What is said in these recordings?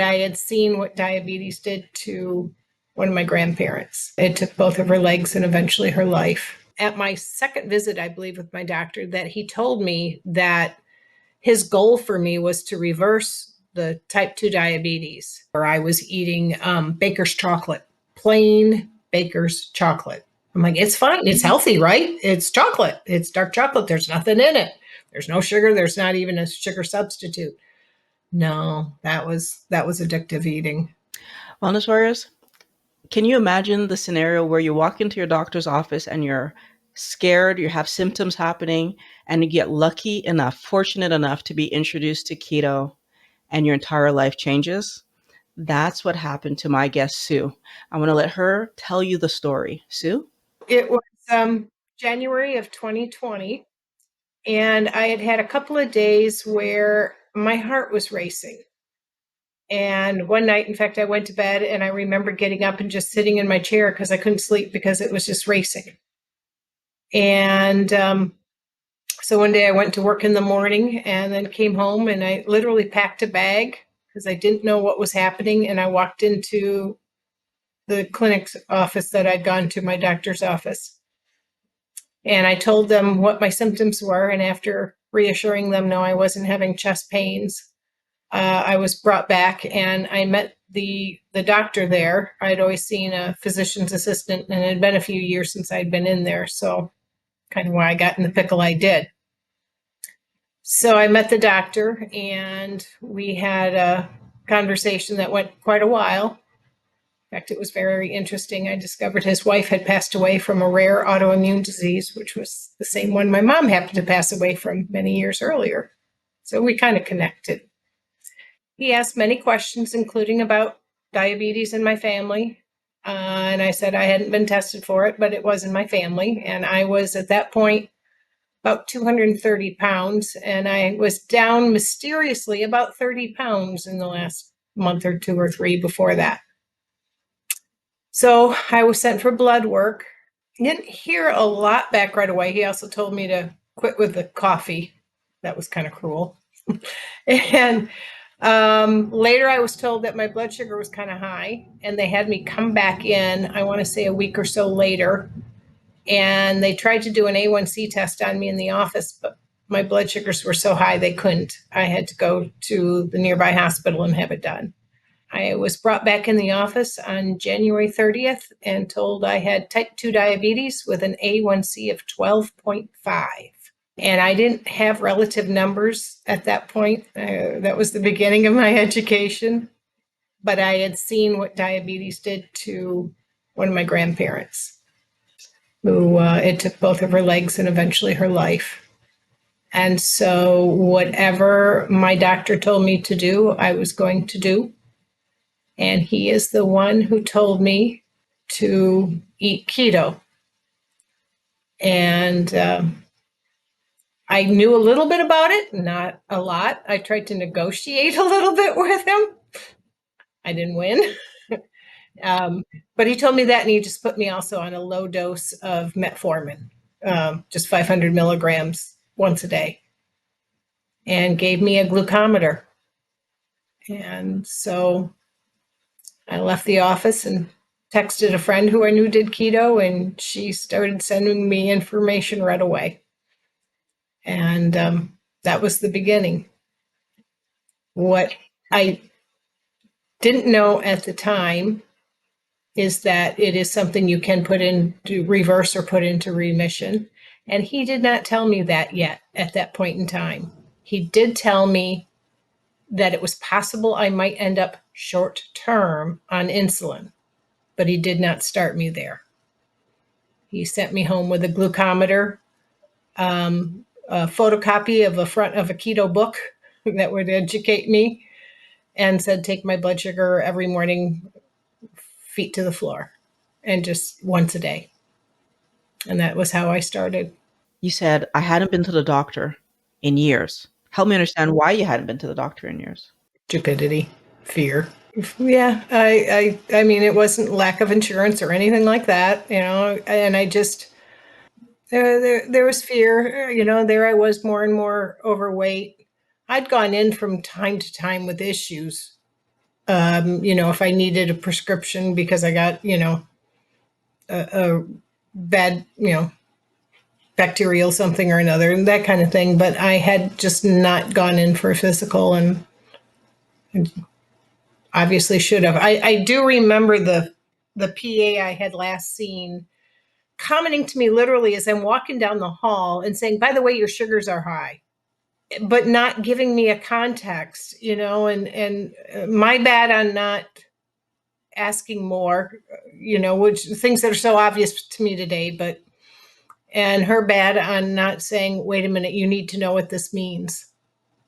I had seen what diabetes did to one of my grandparents. It took both of her legs and eventually her life. At my second visit, I believe, with my doctor, that he told me that his goal for me was to reverse the type 2 diabetes, where I was eating baker's chocolate, plain baker's chocolate. I'm like, it's fine. It's healthy, right? It's chocolate. It's dark chocolate. There's nothing in it. There's no sugar. There's not even a sugar substitute. No, that was addictive eating. Wellness warriors, can you imagine the scenario where you walk into your doctor's office and you're scared, you have symptoms happening, and you get lucky enough, fortunate enough to be introduced to keto and your entire life changes? That's what happened to my guest, Sue. I want to let her tell you the story. Sue? It was January of 2020, and I had had a couple of days where my heart was racing. And one night, in fact, I went to bed and I remember getting up and just sitting in my chair because I couldn't sleep because it was just racing. And so one day I went to work in the morning and then came home and I literally packed a bag because I didn't know what was happening. And I walked into the clinic's office that I'd gone to, my doctor's office. And I told them what my symptoms were. And after reassuring them, no, I wasn't having chest pains, I was brought back and I met the doctor there. I'd always seen a physician's assistant, and it had been a few years since I'd been in there. So kind of why I got in the pickle I did. So I met the doctor and we had a conversation that went quite a while. In fact, it was very interesting. I discovered his wife had passed away from a rare autoimmune disease, which was the same one my mom happened to pass away from many years earlier. So we kind of connected. He asked many questions, including about diabetes in my family. And I said I hadn't been tested for it, but it was in my family. And I was at that point about 230 pounds. And I was down mysteriously about 30 pounds in the last month or two or three before that. So I was sent for blood work. Didn't hear a lot back right away. He also told me to quit with the coffee. That was kind of cruel. And later I was told that my blood sugar was kind of high, and they had me come back in, I want to say a week or so later, and they tried to do an A1C test on me in the office, but my blood sugars were so high they couldn't. I had to go to the nearby hospital and have it done. I was brought back in the office on January 30th and told I had type 2 diabetes with an A1C of 12.5. And I didn't have relative numbers at that point. That was the beginning of my education. But I had seen what diabetes did to one of my grandparents, who it took both of her legs and eventually her life. And so whatever my doctor told me to do, I was going to do. And he is the one who told me to eat keto. And I knew a little bit about it, not a lot. I tried to negotiate a little bit with him. I didn't win. But he told me that, and he just put me also on a low dose of metformin, just 500 milligrams once a day, and gave me a glucometer. And so I left the office and texted a friend who I knew did keto, and she started sending me information right away. And that was the beginning. What I didn't know at the time is that it is something you can put into reverse or put into remission. And he did not tell me that yet at that point in time. He did tell me that it was possible I might end up short term on insulin, but he did not start me there. He sent me home with a glucometer, a photocopy of a front of a keto book that would educate me, and said, take my blood sugar every morning, feet to the floor, and just once a day. And that was how I started. You said, I hadn't been to the doctor in years. Help me understand why you hadn't been to the doctor in years. Stupidity, fear. Yeah, I mean, it wasn't lack of insurance or anything like that, and I just, there was fear, there I was more and more overweight. I'd gone in from time to time with issues, If I needed a prescription because I got, a bad, bacterial something or another, and that kind of thing. But I had just not gone in for a physical, and obviously should have. I do remember the PA I had last seen commenting to me literally as I'm walking down the hall and saying, "By the way, your sugars are high," but not giving me a context, and my bad on not asking more, which things that are so obvious to me today, but and her bad on not saying, wait a minute, you need to know what this means.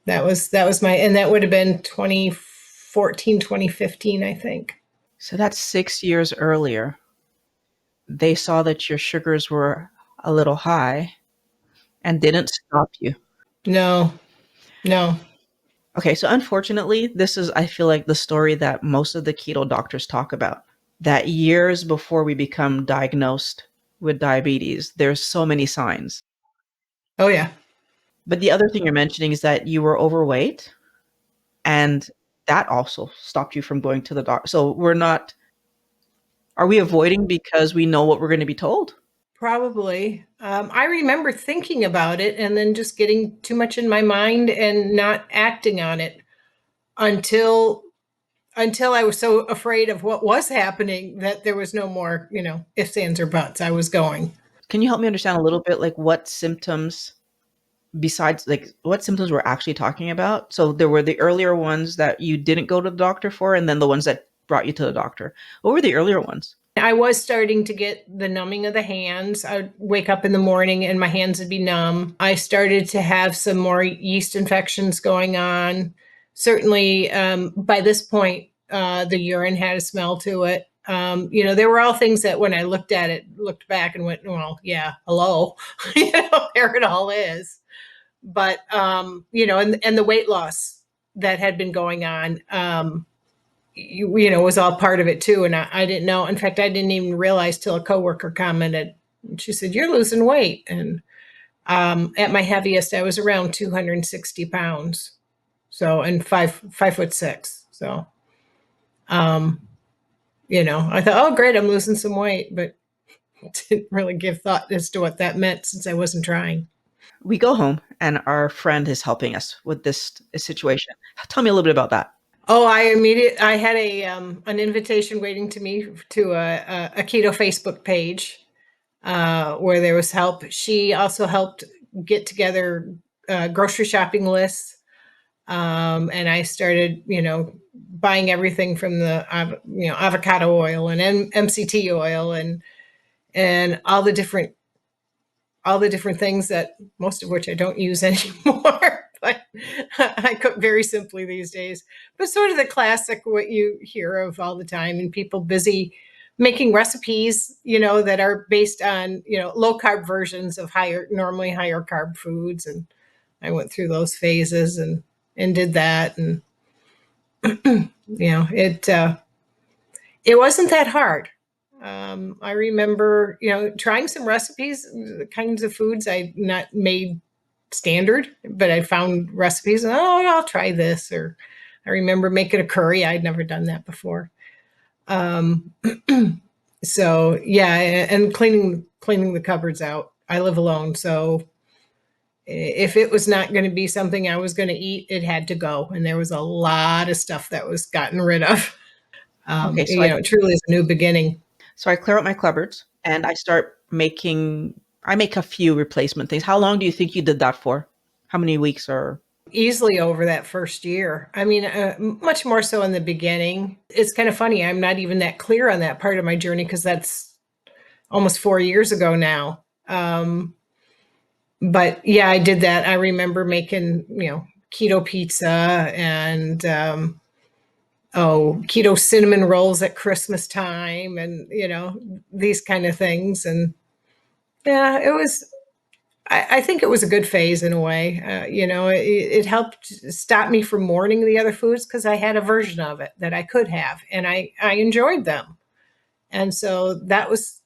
That was my, and that would have been 2014, 2015, I think. So that's 6 years earlier. They saw that your sugars were a little high and didn't stop you. No, no. Okay, so unfortunately, this is, I feel like, the story that most of the keto doctors talk about. That years before we become diagnosed with diabetes, there's so many signs. Oh yeah. But the other thing you're mentioning is that you were overweight, and that also stopped you from going to the doctor. So we're not, are we avoiding because we know what we're going to be told? Probably. I remember thinking about it and then just getting too much in my mind and not acting on it until I was so afraid of what was happening that there was no more, ifs, ands, or buts. I was going. Can you help me understand a little bit, like, what symptoms, besides, like, what symptoms we're actually talking about? So there were the earlier ones that you didn't go to the doctor for, and then the ones that brought you to the doctor. What were the earlier ones? I was starting to get the numbing of the hands. I would wake up in the morning and my hands would be numb. I started to have some more yeast infections going on. Certainly, by this point, the urine had a smell to it. There were all things that when I looked at it, looked back and went, well, yeah, hello, there it all is. But, and the weight loss that had been going on. Was all part of it too. And I didn't know. In fact, I didn't even realize till a coworker commented. She said, "You're losing weight." And at my heaviest, I was around 260 pounds. So, and 5'6". So, um, I thought, oh, great, I'm losing some weight, but didn't really give thought as to what that meant since I wasn't trying. We go home and our friend is helping us with this situation. Tell me a little bit about that. Oh, I had an invitation waiting to me to a keto Facebook page where there was help. She also helped get together grocery shopping lists. And I started, buying everything from the, avocado oil and MCT oil and all the different things that most of which I don't use anymore. But I cook very simply these days. But sort of the classic, what you hear of all the time, and people busy making recipes, that are based on, low carb versions of normally higher carb foods. And I went through those phases and did that. And, it wasn't that hard. I remember, trying some recipes, the kinds of foods I not made standard, but I found recipes. And, oh, I'll try this. Or I remember making a curry. I'd never done that before. Um, so yeah, and cleaning the cupboards out. I live alone, so if it was not going to be something I was going to eat, it had to go. And there was a lot of stuff that was gotten rid of. Okay, It truly is a new beginning. so I clear out my cupboards and I start making, I make a few replacement things. How long do you think you did that for? How many weeks or? Easily over that first year. I mean, much more so in the beginning. It's kind of funny. I'm not even that clear on that part of my journey because that's almost 4 years ago now. But yeah, I did that. I remember making, keto pizza and, keto cinnamon rolls at Christmas time and, these kind of things. And yeah, I think it was a good phase in a way. It helped stop me from mourning the other foods because I had a version of it that I could have, and I enjoyed them, and so that was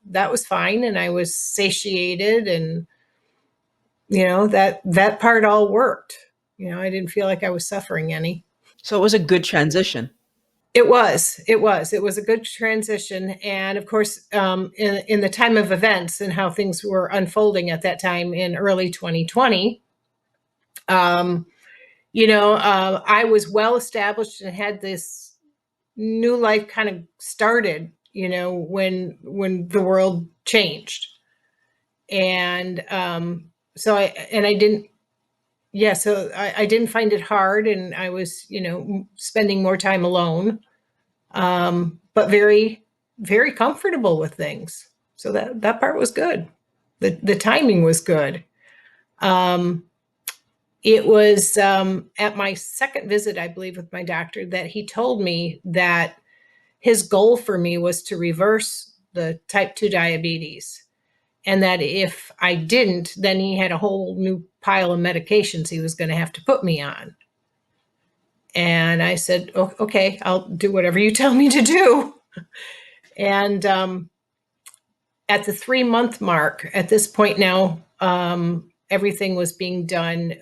fine, and I was satiated, and that part all worked. I didn't feel like I was suffering any. So it was a good transition. It was a good transition. And of course, in the time of events and how things were unfolding at that time in early 2020, um, I was well established and had this new life kind of started, when the world changed. And I didn't, yeah, so I didn't find it hard, and I was, spending more time alone, but very, very comfortable with things. So that part was good. The timing was good. Um, it was at my second visit, I believe, with my doctor, that he told me that his goal for me was to reverse the type 2 diabetes. And that if I didn't, then he had a whole new pile of medications he was going to have to put me on. And I said, okay, I'll do whatever you tell me to do. And at the 3 month mark, at this point now, everything was being done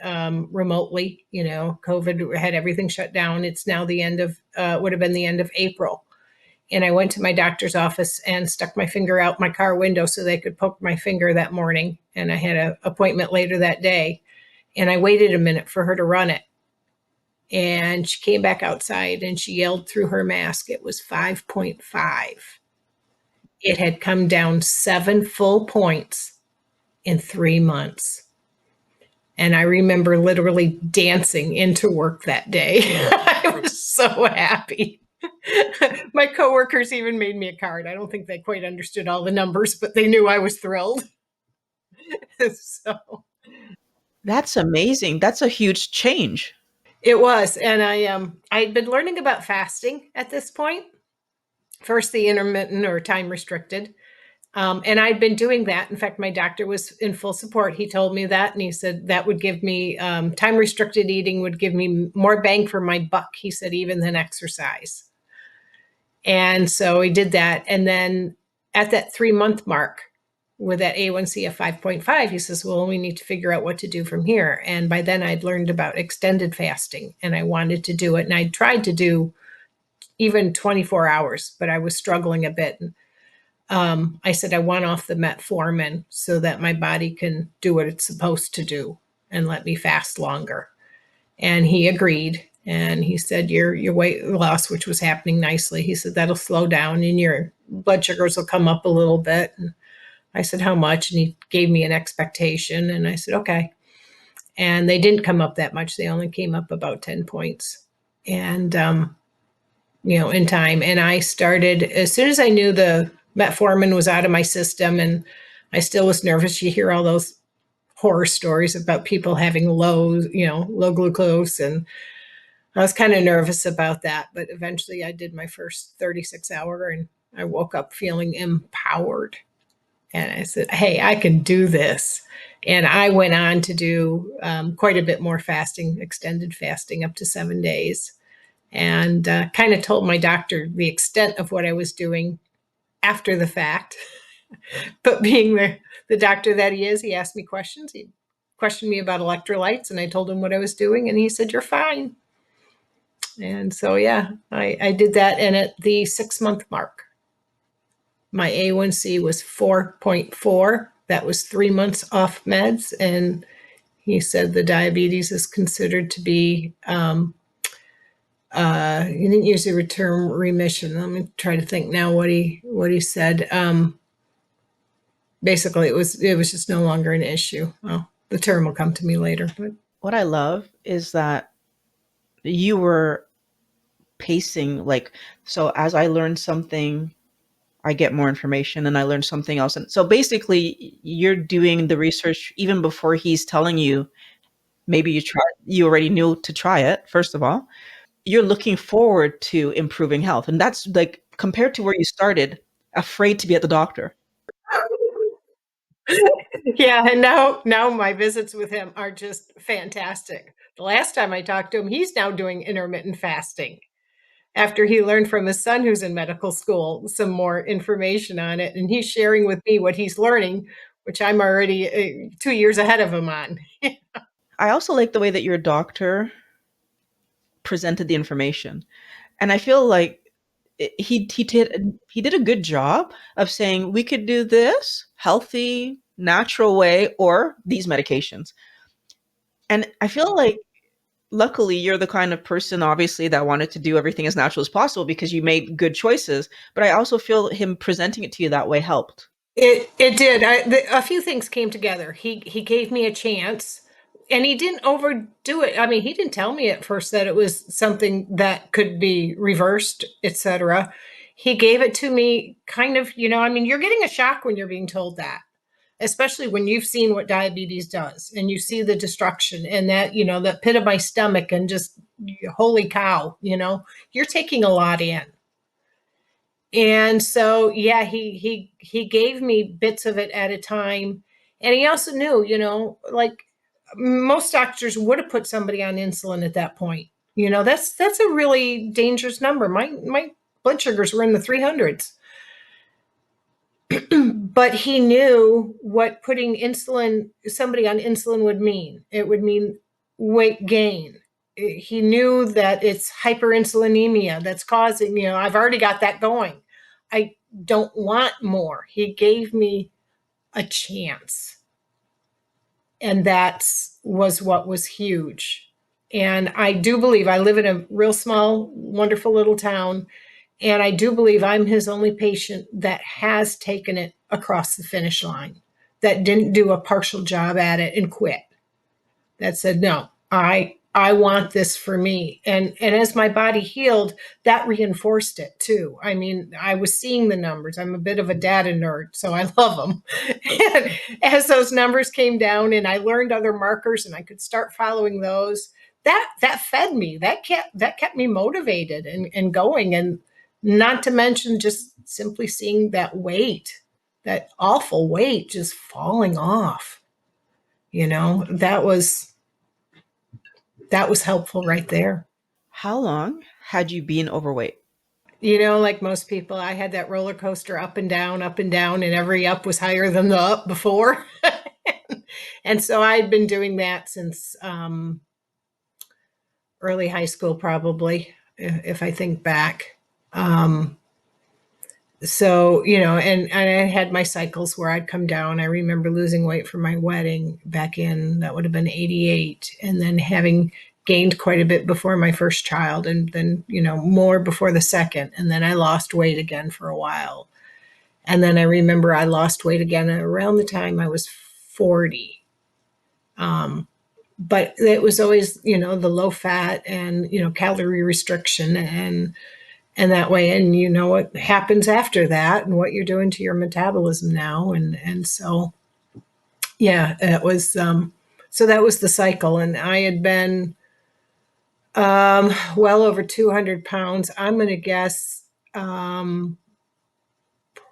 remotely. COVID had everything shut down. It's now the end of, would have been the end of April. And I went to my doctor's office and stuck my finger out my car window so they could poke my finger that morning. And I had an appointment later that day. And I waited a minute for her to run it. And she came back outside and she yelled through her mask. It was 5.5. It had come down 7 full points in 3 months. And I remember literally dancing into work that day. I was so happy. My coworkers even made me a card. I don't think they quite understood all the numbers, but they knew I was thrilled. So That's amazing. That's a huge change. it was, and I'd been learning about fasting at this point. First, the intermittent or time restricted, and I'd been doing that. In fact, my doctor was in full support. He told me that, and he said that would give me time restricted eating would give me more bang for my buck. He said even than exercise. And so he did that. And then at that 3 month mark, with that A1C of 5.5, he says, well, we need to figure out what to do from here. And by then I'd learned about extended fasting and I wanted to do it. And I'd tried to do even 24 hours, but I was struggling a bit. And I said, I want off the metformin so that my body can do what it's supposed to do and let me fast longer. And he agreed. And he said, your weight loss, which was happening nicely, he said, that'll slow down and your blood sugars will come up a little bit. And I said, how much? And he gave me an expectation. And I said, okay. And they didn't come up that much. They only came up about 10 points. And, in time. And I started, as soon as I knew the metformin was out of my system, and I still was nervous. You hear all those horror stories about people having low glucose. And I was kind of nervous about that. But eventually I did my first 36-hour and I woke up feeling empowered. And I said, hey, I can do this. And I went on to do quite a bit more fasting, extended fasting up to 7 days, and kind of told my doctor the extent of what I was doing after the fact. But being the doctor that he is, he asked me questions. He questioned me about electrolytes, and I told him what I was doing, and he said, you're fine. And so, yeah, I did that. And at the 6 month mark, my A1C was 4.4. That was 3 months off meds. And he said the diabetes is considered to be, he didn't use the term remission. Let me try to think now what he said. Basically, it was just no longer an issue. Well, the term will come to me later. But What I love is that you were pacing, like, so as I learn something, I get more information and I learn something else. And so basically you're doing the research even before he's telling you. Maybe you already knew to try it, first of all. You're looking forward to improving health. And that's like compared to where you started, afraid to be at the doctor. yeah, and now my visits with him are just fantastic. The last time I talked to him, he's now doing intermittent fasting after he learned from his son who's in medical school some more information on it, and he's sharing with me what he's learning, which I'm already 2 years ahead of him on. I also like the way that your doctor presented the information. And I feel like he did a good job of saying we could do this healthy, natural way or these medications. And I feel like luckily you're the kind of person obviously that wanted to do everything as natural as possible because you made good choices, but I also feel him presenting it to you that way helped. It did. A few things came together. He gave me a chance, and he didn't overdo it. I mean, he didn't tell me at first that it was something that could be reversed, etc. He gave it to me kind of, I mean, you're getting a shock when you're being told that, especially when you've seen what diabetes does and you see the destruction and that, the pit of my stomach and just holy cow, you're taking a lot in. And so, yeah, he gave me bits of it at a time. And he also knew, like most doctors would have put somebody on insulin at that point. That's a really dangerous number. My blood sugars were in the 300s. But he knew what putting insulin somebody on insulin would mean. It would mean weight gain. He knew that it's hyperinsulinemia that's causing, I've already got that going. I don't want more. He gave me a chance. And that was what was huge. And I do believe I live in a real small, wonderful little town. And I do believe I'm his only patient that has taken it across the finish line, that didn't do a partial job at it and quit, that said, no, I want this for me. And as my body healed, that reinforced it too. I mean, I was seeing the numbers. I'm a bit of a data nerd, so I love them. And as those numbers came down and I learned other markers and I could start following those, that fed me. That kept me motivated and going. And not to mention just simply seeing that weight, that awful weight just falling off. That was helpful right there. How long had you been overweight? Like most people, I had that roller coaster up and down, and every up was higher than the up before. And so I'd been doing that since early high school, probably, if I think back. So, and I had my cycles where I'd come down. I remember losing weight for my wedding back in, that would have been 88, and then having gained quite a bit before my first child, and then, more before the second. And then I lost weight again for a while. And then I remember I lost weight again around the time I was 40. But it was always, the low fat and, calorie restriction and that way, and what happens after that and what you're doing to your metabolism now. And so, yeah, it was, so that was the cycle. And I had been, well over 200 pounds. I'm going to guess,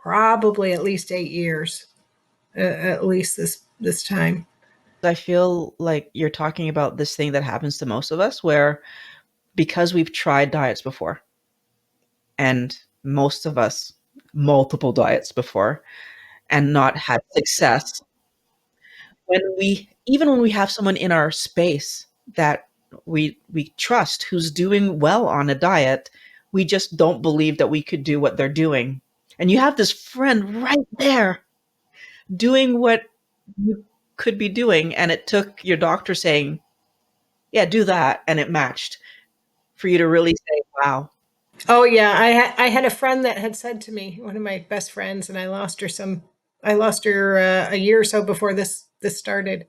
probably at least 8 years, at least this time. I feel like you're talking about this thing that happens to most of us where because we've tried diets before, and most of us multiple diets before and not had success, when we have someone in our space that we trust who's doing well on a diet, we just don't believe that we could do what they're doing. And you have this friend right there doing what you could be doing, and it took your doctor saying, yeah, do that, and it matched for you to really say, wow. Oh yeah, I had a friend that had said to me, one of my best friends, and I lost her a year or so before this started,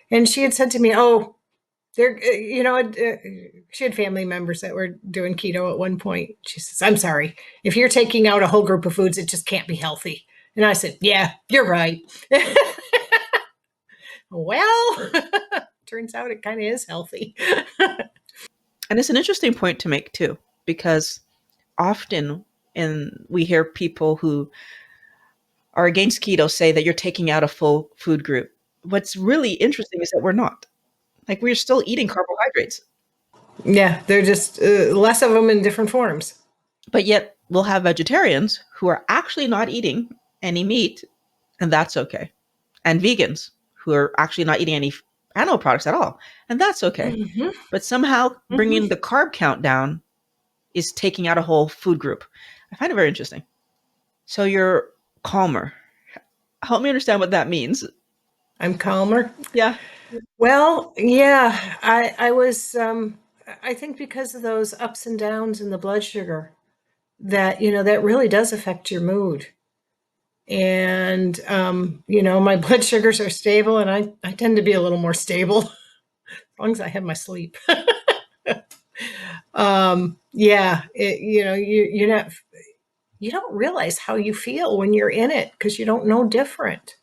and she had said to me, "Oh, there, she had family members that were doing keto at one point." She says, "I'm sorry, if you're taking out a whole group of foods, it just can't be healthy." And I said, "Yeah, you're right." Well, turns out it kind of is healthy. And it's an interesting point to make too, because often we hear people who are against keto say that you're taking out a full food group. What's really interesting is that we're not. Like we're still eating carbohydrates, Yeah, they're just less of them in different forms. but yet we'll have vegetarians who are actually not eating any meat, and that's okay. And vegans who are actually not eating any animal products at all, and that's okay. Hmm. But somehow Hmm. bringing the carb count down is taking out a whole food group. I find it very interesting. So you're calmer. Help me understand what that means. I'm calmer. Yeah. Well, yeah, I was I think because of those ups and downs in the blood sugar that that really does affect your mood. And my blood sugars are stable, and I tend to be a little more stable as long as I have my sleep. Yeah, you don't realize how you feel when you're in it because you don't know different.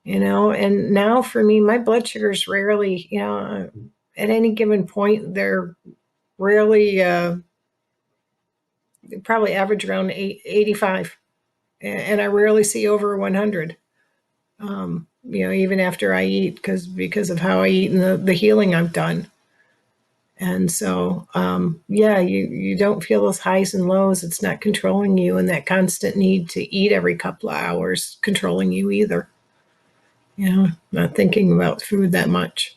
And now for me, my blood sugars rarely, at any given point, they're rarely, they probably average around 85, and I rarely see over 100. Even after I eat, because of how I eat and the healing I've done. And so, yeah, you don't feel those highs and lows. It's not controlling you, and that constant need to eat every couple of hours controlling you either. Not thinking about food that much.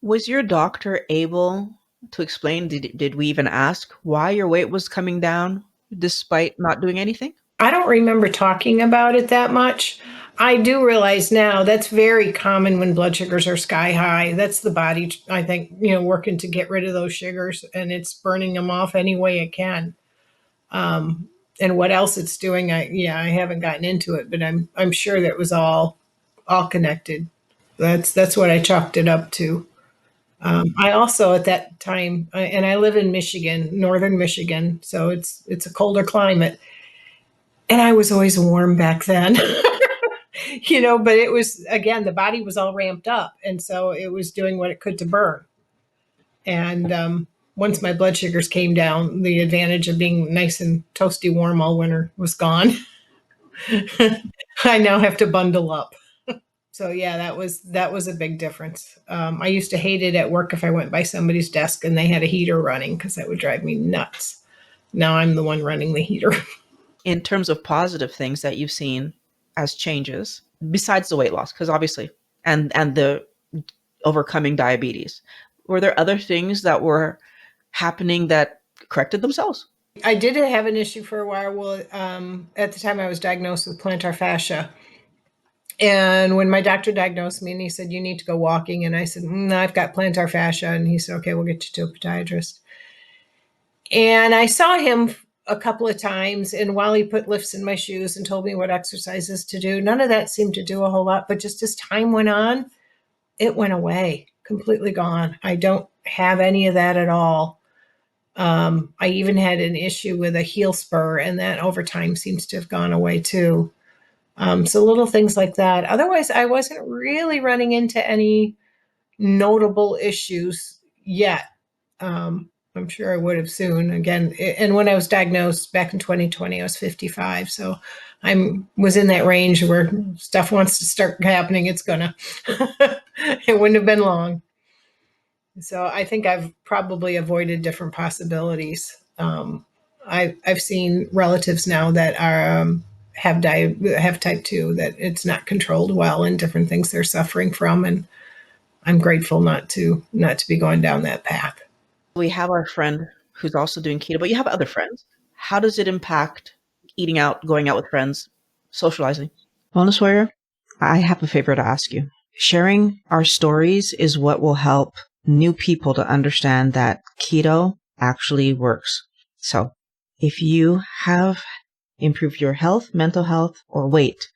Was your doctor able to explain? Did we even ask why your weight was coming down despite not doing anything? I don't remember talking about it that much. I do realize now that's very common when blood sugars are sky high. That's the body, I think, working to get rid of those sugars, and it's burning them off any way it can. Um, and what else it's doing, I haven't gotten into it, but I'm sure that was all connected. That's what I chalked it up to. I also at that time, and I live in Michigan, northern Michigan, so it's a colder climate, and I was always warm back then. But it was, again, the body was all ramped up, and so it was doing what it could to burn. And once my blood sugars came down, the advantage of being nice and toasty warm all winter was gone. I now have to bundle up. So yeah, that was a big difference. I used to hate it at work if I went by somebody's desk and they had a heater running because that would drive me nuts. Now I'm the one running the heater. In terms of positive things that you've seen as changes, besides the weight loss, because obviously, and the overcoming diabetes, were there other things that were happening that corrected themselves? I did have an issue for a while. Well, at the time I was diagnosed with plantar fascia. And when my doctor diagnosed me and he said, "You need to go walking," and I said, "No, I've got plantar fascia." And he said, "Okay, we'll get you to a podiatrist." And I saw him a couple of times. And while he put lifts in my shoes and told me what exercises to do, none of that seemed to do a whole lot. But just as time went on, it went away, completely gone. I don't have any of that at all. I even had an issue with a heel spur, and that over time seems to have gone away too. So little things like that. Otherwise, I wasn't really running into any notable issues yet. I'm sure I would have soon. Again, and when I was diagnosed back in 2020, I was 55. So was in that range where stuff wants to start happening. It's gonna. It wouldn't have been long. So I think I've probably avoided different possibilities. I've seen relatives now that are have type 2, that it's not controlled well, and different things they're suffering from, and I'm grateful not to be going down that path. We have our friend who's also doing keto, but you have other friends. How does it impact eating out, going out with friends, socializing? Wellness Warrior, I have a favor to ask you. Sharing our stories is what will help new people to understand that keto actually works. So if you have improved your health, mental health, or weight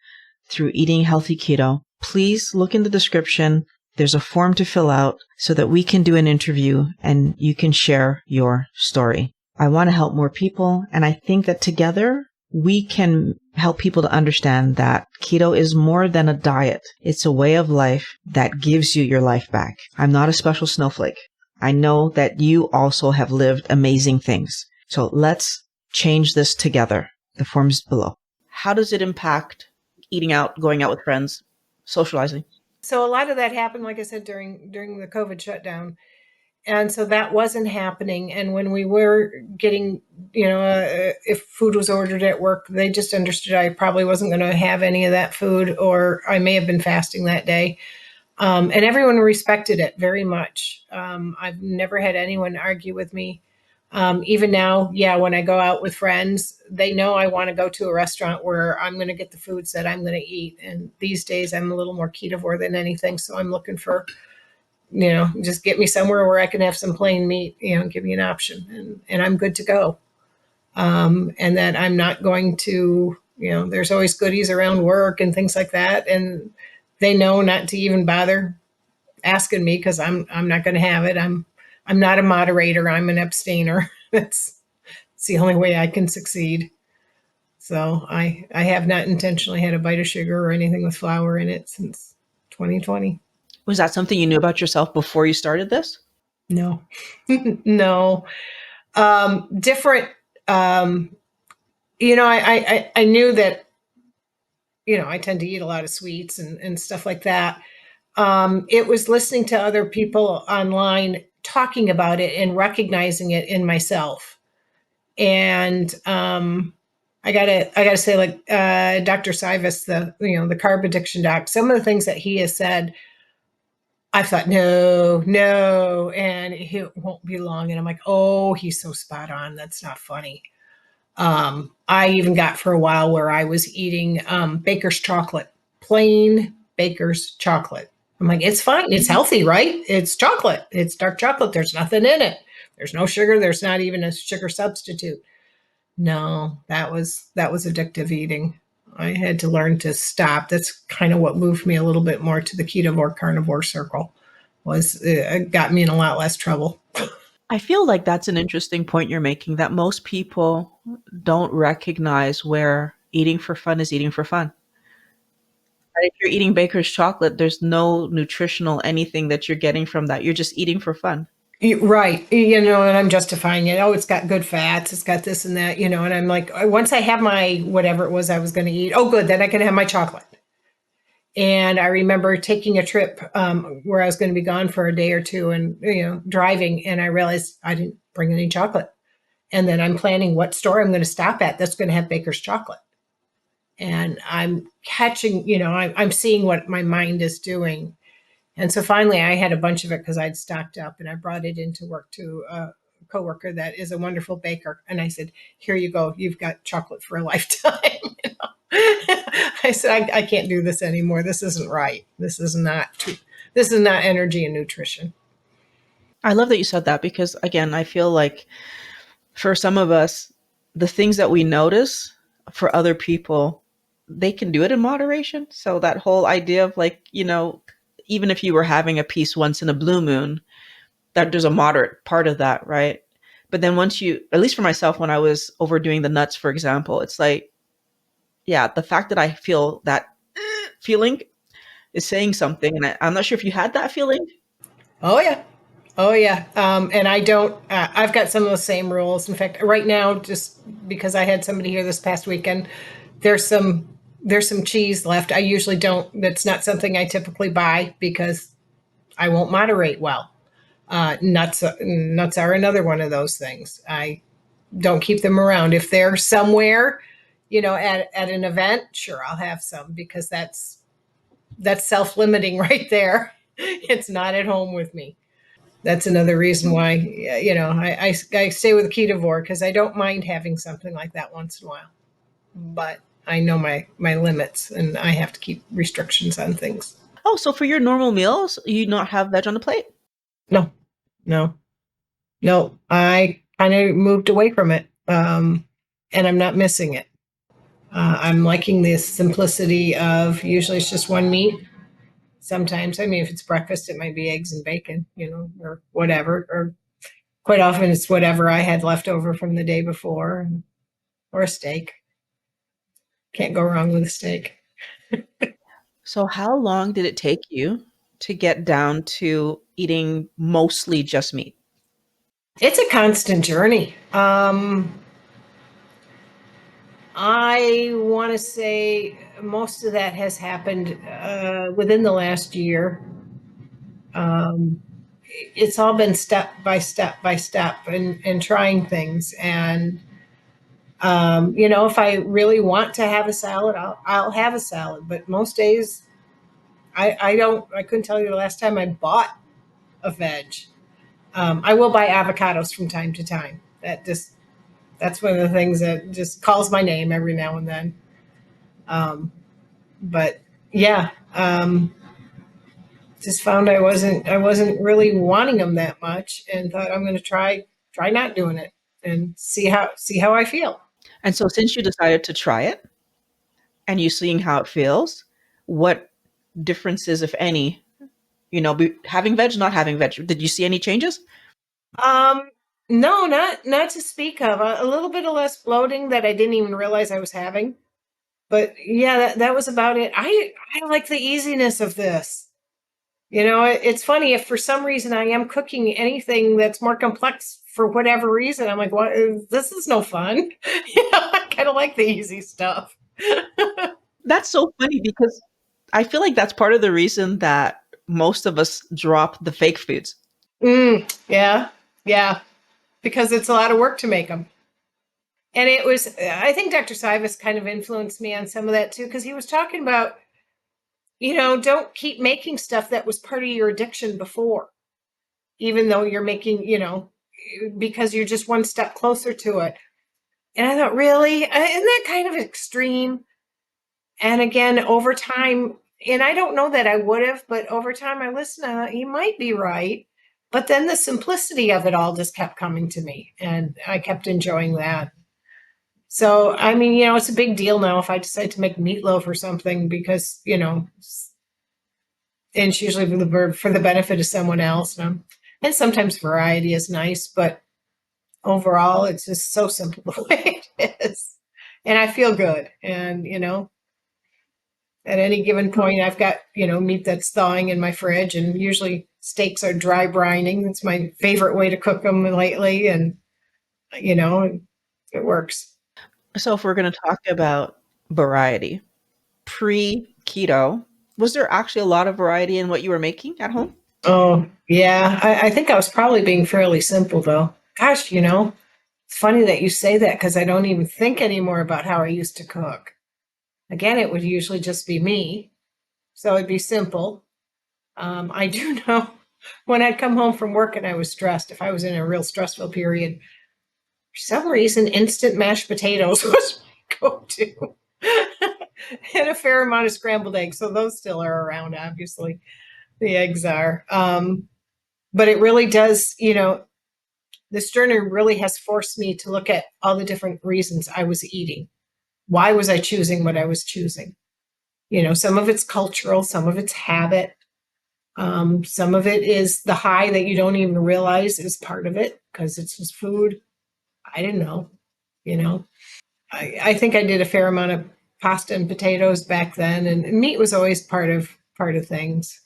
through eating healthy keto, please look in the description. There's a form to fill out so that we can do an interview and you can share your story. I want to help more people, and I think that together we can help people to understand that keto is more than a diet. It's a way of life that gives you your life back. I'm not a special snowflake. I know that you also have lived amazing things. So let's change this together. The form is below. How does it impact eating out, going out with friends, socializing? So a lot of that happened, like I said, during the COVID shutdown. And so that wasn't happening. And when we were getting, if food was ordered at work, they just understood I probably wasn't going to have any of that food, or I may have been fasting that day. And everyone respected it very much. I've never had anyone argue with me. Even now, yeah, when I go out with friends, they know I want to go to a restaurant where I'm going to get the foods that I'm going to eat. And these days, I'm a little more ketovore than anything. So I'm looking for, just get me somewhere where I can have some plain meat, give me an option, and I'm good to go. And that I'm not going to, there's always goodies around work and things like that. And they know not to even bother asking me because I'm not going to have it. I'm not a moderator. I'm an abstainer. It's the only way I can succeed. So I have not intentionally had a bite of sugar or anything with flour in it since 2020. Was that something you knew about yourself before you started this? No, no. Different. Um, I knew that, I tend to eat a lot of sweets and stuff like that. It was listening to other people online talking about it and recognizing it in myself. And I gotta say, like Dr. Sivas, the carb addiction doc, some of the things that he has said, I thought, no, no, and it won't be long. And I'm like, oh, he's so spot on. That's not funny. I even got for a while where I was eating baker's chocolate, plain baker's chocolate. I'm like, it's fine. It's healthy, right? It's chocolate. It's dark chocolate. There's nothing in it. There's no sugar. There's not even a sugar substitute. No, that was addictive eating. I had to learn to stop. That's kind of what moved me a little bit more to the ketovore carnivore circle. Was it got me in a lot less trouble. I feel like that's an interesting point you're making, that most people don't recognize where eating for fun is eating for fun. And if you're eating baker's chocolate, there's no nutritional anything that you're getting from that. You're just eating for fun. Right. And I'm justifying it. Oh, it's got good fats. It's got this and that, and I'm like, once I have my whatever it was I was going to eat, oh, good, then I can have my chocolate. And I remember taking a trip where I was going to be gone for a day or two and, driving. And I realized I didn't bring any chocolate. And then I'm planning what store I'm going to stop at that's going to have baker's chocolate. And I'm catching, I'm seeing what my mind is doing. And so finally, I had a bunch of it because I'd stocked up, and I brought it into work to a coworker that is a wonderful baker. And I said, "Here you go. You've got chocolate for a lifetime." I said, I can't do this anymore. This isn't right. This is not energy and nutrition." I love that you said that because, again, I feel like for some of us, the things that we notice for other people, they can do it in moderation. So that whole idea of like, even if you were having a piece once in a blue moon, that there's a moderate part of that, right? But then once you, at least for myself, when I was overdoing the nuts, for example, it's like, yeah, the fact that I feel that feeling is saying something. And I'm not sure if you had that feeling. Oh yeah. Oh yeah. And I don't. I've got some of the same rules. In fact, right now, just because I had somebody here this past weekend, there's some there's some cheese left. I usually don't. That's not something I typically buy because I won't moderate well. Nuts are another one of those things. I don't keep them around. If they're somewhere, at an event, sure, I'll have some because that's self limiting right there. It's not at home with me. That's another reason why I stay with ketovore because I don't mind having something like that once in a while, but I know my limits and I have to keep restrictions on things. Oh, so for your normal meals, you not have veg on the plate? No, no, no. I kind of moved away from it, and I'm not missing it. I'm liking the simplicity of usually it's just one meat. Sometimes, I mean, if it's breakfast, it might be eggs and bacon, or whatever, or quite often it's whatever I had left over from the day before, or a steak. Can't go wrong with a steak. So how long did it take you to get down to eating mostly just meat? It's a constant journey. I want to say most of that has happened within the last year. Um, it's all been step by step by step and trying things. And, if I really want to have a salad, I'll have a salad. But most days, I couldn't tell you the last time I bought a veg. I will buy avocados from time to time. That just that's one of the things that just calls my name every now and then. Um, but yeah, just found I wasn't really wanting them that much, and thought I'm going to try not doing it and see how I feel. And so since you decided to try it and you seeing how it feels, what differences, if any, having veg, not having veg, did you see any changes? Um, no, not to speak of. A little bit of less bloating that I didn't even realize I was having. But yeah, that was about it. I like the easiness of this. It's funny if for some reason I am cooking anything that's more complex for whatever reason. I'm like, what? This is no fun. I kind of like the easy stuff. That's so funny because I feel like that's part of the reason that most of us drop the fake foods. Yeah, yeah, because it's a lot of work to make them. And I think Dr. Sivas kind of influenced me on some of that too, because he was talking about, don't keep making stuff that was part of your addiction before, even though you're making, because you're just one step closer to it. And I thought, really? Isn't that kind of extreme? And again, over time, and I don't know that I would have, but over time I listened, he might be right. But then the simplicity of it all just kept coming to me, and I kept enjoying that. So, I mean, it's a big deal now if I decide to make meatloaf or something because, and it's usually for the benefit of someone else. And sometimes variety is nice, but overall, it's just so simple the way it is. And I feel good. And, at any given point, I've got, meat that's thawing in my fridge, and usually steaks are dry brining. That's my favorite way to cook them lately. And, you know, it works. So if we're going to talk about variety, pre keto, was there actually a lot of variety in what you were making at home? Oh, yeah. I think I was probably being fairly simple, though. Gosh, it's funny that you say that because I don't even think anymore about how I used to cook. Again, it would usually just be me. So it'd be simple. I do know when I'd come home from work and I was stressed, if I was in a real stressful period, for some reason, instant mashed potatoes was my go to. And a fair amount of scrambled eggs. So those still are around, obviously. The eggs are. But it really does, this journey really has forced me to look at all the different reasons I was eating. Why was I choosing what I was choosing? Some of it's cultural, some of it's habit. Some of it is the high that you don't even realize is part of it because it's just food. I didn't know, you know. I think I did a fair amount of pasta and potatoes back then, and meat was always part of things.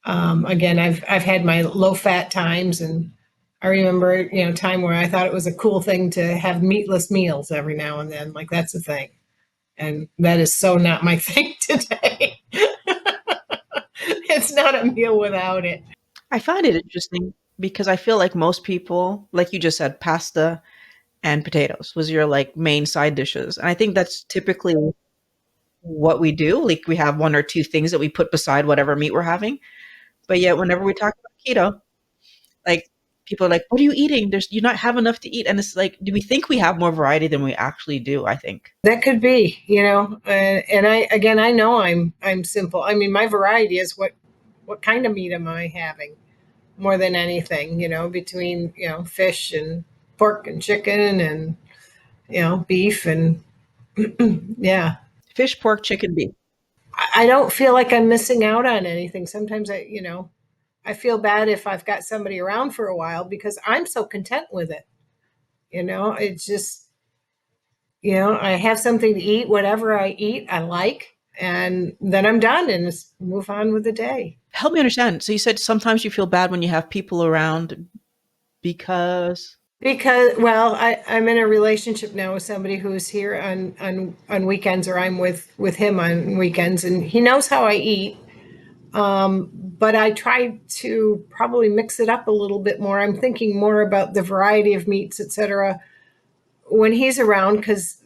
Again, I've had my low fat times, and I remember time where I thought it was a cool thing to have meatless meals every now and then, like that's a thing, and that is so not my thing today. It's not a meal without it. I find it interesting because I feel like most people, like you just said, pasta and potatoes was your like main side dishes. And I think that's typically what we do. Like we have one or two things that we put beside whatever meat we're having. But yet whenever we talk about keto, like people are like, what are you eating? You not have enough to eat. And it's like, do we think we have more variety than we actually do? I think. That could be, and I know I'm simple. I mean, my variety is what kind of meat am I having more than anything, between, fish and pork and chicken and, beef and yeah. Fish, pork, chicken, beef. I don't feel like I'm missing out on anything. Sometimes I feel bad if I've got somebody around for a while because I'm so content with it. It's just, I have something to eat, whatever I eat, I like, and then I'm done and just move on with the day. Help me understand. So you said sometimes you feel bad when you have people around because Because, well, I'm in a relationship now with somebody who's here on weekends, or I'm with him on weekends, and he knows how I eat. But I try to probably mix it up a little bit more. I'm thinking more about the variety of meats, etc., when he's around, because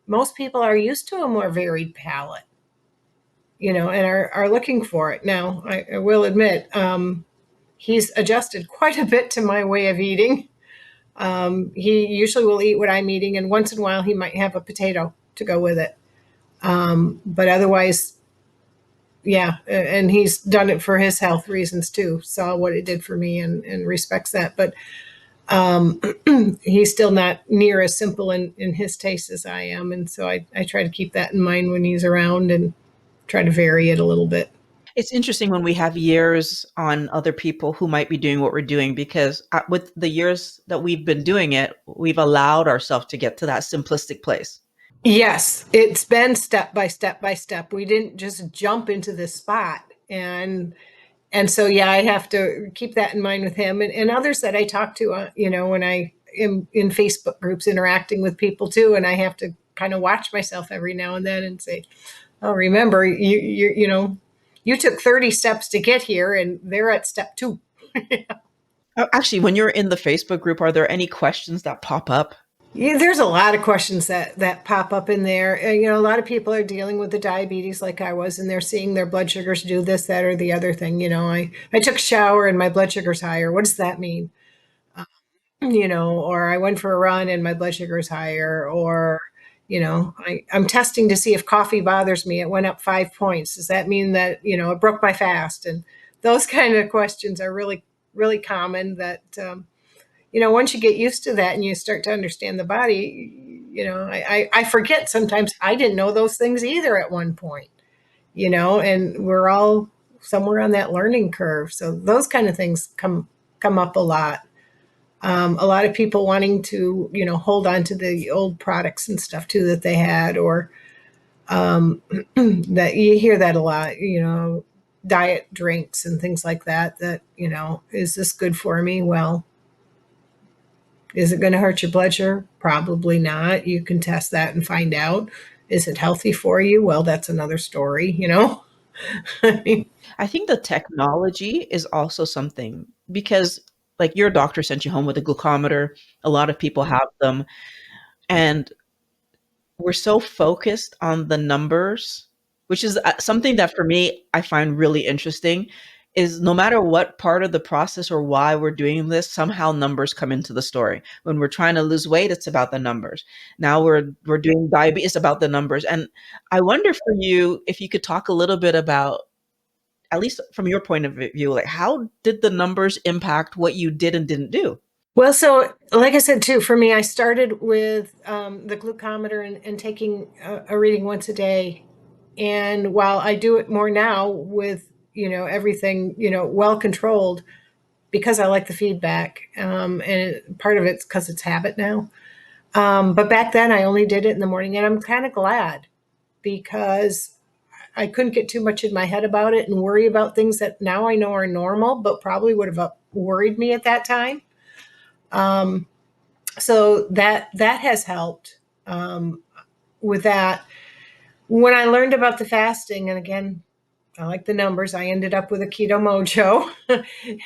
most people are used to a more varied palate, and are looking for it. Now, I will admit, he's adjusted quite a bit to my way of eating. He usually will eat what I'm eating, and once in a while he might have a potato to go with it. But otherwise, yeah, and he's done it for his health reasons too. Saw what it did for me and respects that. But um, he's still not near as simple in his taste as I am. And so I try to keep that in mind when he's around and try to vary it a little bit. It's interesting when we have years on other people who might be doing what we're doing because with the years that we've been doing it, we've allowed ourselves to get to that simplistic place. Yes, it's been step by step by step. We didn't just jump into this spot. And so, yeah, I have to keep that in mind with him and others that I talk to, when I am in Facebook groups interacting with people too. And I have to kind of watch myself every now and then and say, oh, remember, you took 30 steps to get here and they're at step two. Actually, when you're in the Facebook group, are there any questions that pop up? Yeah, there's a lot of questions that pop up in there. A lot of people are dealing with the diabetes like I was, and they're seeing their blood sugars do this, that, or the other thing. I took a shower and my blood sugar's higher. What does that mean? Or I went for a run and my blood sugar's higher, or I'm testing to see if coffee bothers me. It went up 5 points. Does that mean that it broke my fast? And those kind of questions are really really common. That once you get used to that and you start to understand the body, I forget sometimes I didn't know those things either at one point. And we're all somewhere on that learning curve. So those kind of things come up a lot. A lot of people wanting to, hold on to the old products and stuff too that they had, or that you hear that a lot, diet drinks and things like that. That is this good for me? Well, is it going to hurt your blood sugar? Probably not. You can test that and find out. Is it healthy for you? Well, that's another story. I mean, I think the technology is also something because, like, your doctor sent you home with a glucometer. A lot of people have them. And we're so focused on the numbers, which is something that for me I find really interesting. Is no matter what part of the process or why we're doing this, somehow numbers come into the story. When we're trying to lose weight, it's about the numbers. Now we're doing diabetes, it's about the numbers. And I wonder for you if you could talk a little bit about, at least from your point of view, like how did the numbers impact what you did and didn't do? well, so like I said too, for me, I started with the glucometer and taking a reading once a day. And while I do it more now with everything well controlled, because I like the feedback, and part of it's because it's habit now. But back then, I only did it in the morning, and I'm kind of glad because I couldn't get too much in my head about it and worry about things that now I know are normal, but probably would have worried me at that time. Um, so that has helped with that. When I learned about the fasting, and again, I like the numbers. I ended up with a keto mojo.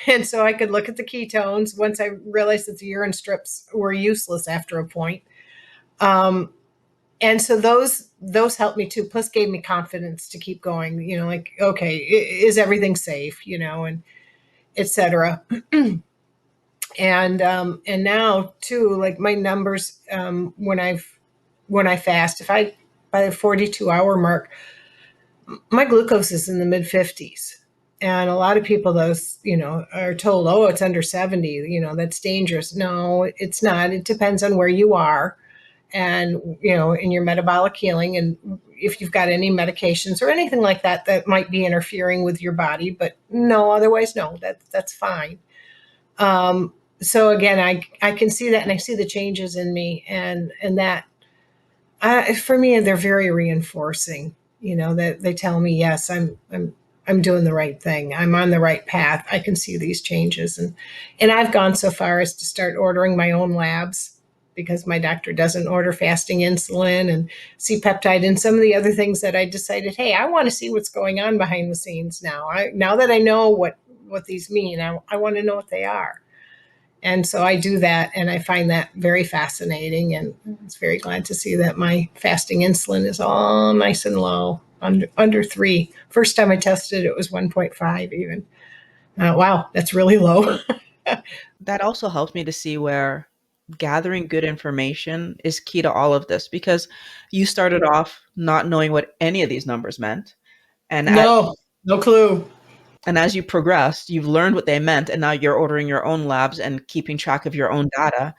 And so I could look at the ketones once I realized that the urine strips were useless after a point. Um, and so those helped me too, plus gave me confidence to keep going, like, okay, is everything safe, and etc. And now too, like my numbers, when I fast, if I by the 42-hour mark, my glucose is in the mid 50s. And a lot of people, those, are told, oh, it's under 70, that's dangerous. No, it's not. It depends on where you are and, in your metabolic healing, and if you've got any medications or anything like that that might be interfering with your body. But no, otherwise, no, that's fine. So again, I can see that, and I see the changes in me, and that for me, they're very reinforcing. That they tell me, yes, I'm doing the right thing. I'm on the right path. I can see these changes, and I've gone so far as to start ordering my own labs because my doctor doesn't order fasting insulin and C-peptide and some of the other things that I decided, hey, I want to see what's going on behind the scenes now. Now that I know what these mean, I want to know what they are. And so I do that, and I find that very fascinating. And I was very glad to see that my fasting insulin is all nice and low, under 3. First time I tested, it was 1.5 even. Wow, that's really low. That also helped me to see where gathering good information is key to all of this, because you started off not knowing what any of these numbers meant. And as No, no clue. and as you progressed, you've learned what they meant, and now you're ordering your own labs and keeping track of your own data.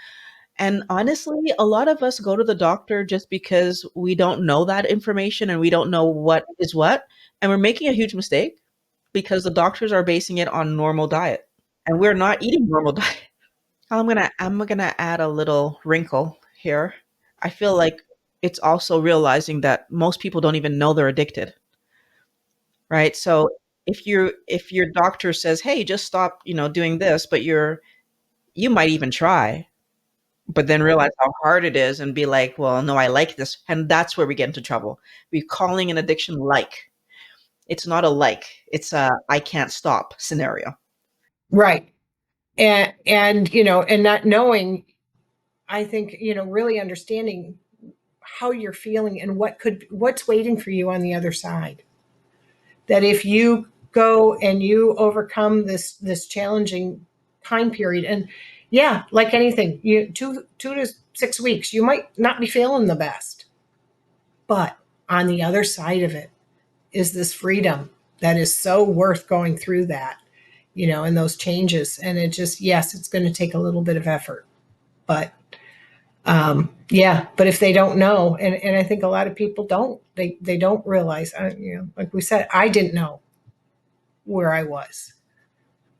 And honestly, a lot of us go to the doctor just because we don't know that information and we don't know what is what. And we're making a huge mistake because the doctors are basing it on normal diet. And we're not eating normal diet. I'm gonna add a little wrinkle here. I feel like it's also realizing that most people don't even know they're addicted, right? So if your doctor says, "Hey, just stop, doing this," but you might even try, but then realize how hard it is and be like, "Well, no, I like this." And that's where we get into trouble. We're calling an addiction like. It's not a like. It's a I can't stop scenario. Right. And not knowing, I think, really understanding how you're feeling and what's waiting for you on the other side. That if you go and you overcome this challenging time period, and yeah, like anything, you 2 to 6 weeks, you might not be feeling the best, but on the other side of it is this freedom that is so worth going through that, and those changes. And it just, yes, it's going to take a little bit of effort, but yeah, but if they don't know, and I think a lot of people don't, they don't realize, like we said, I didn't know where I was.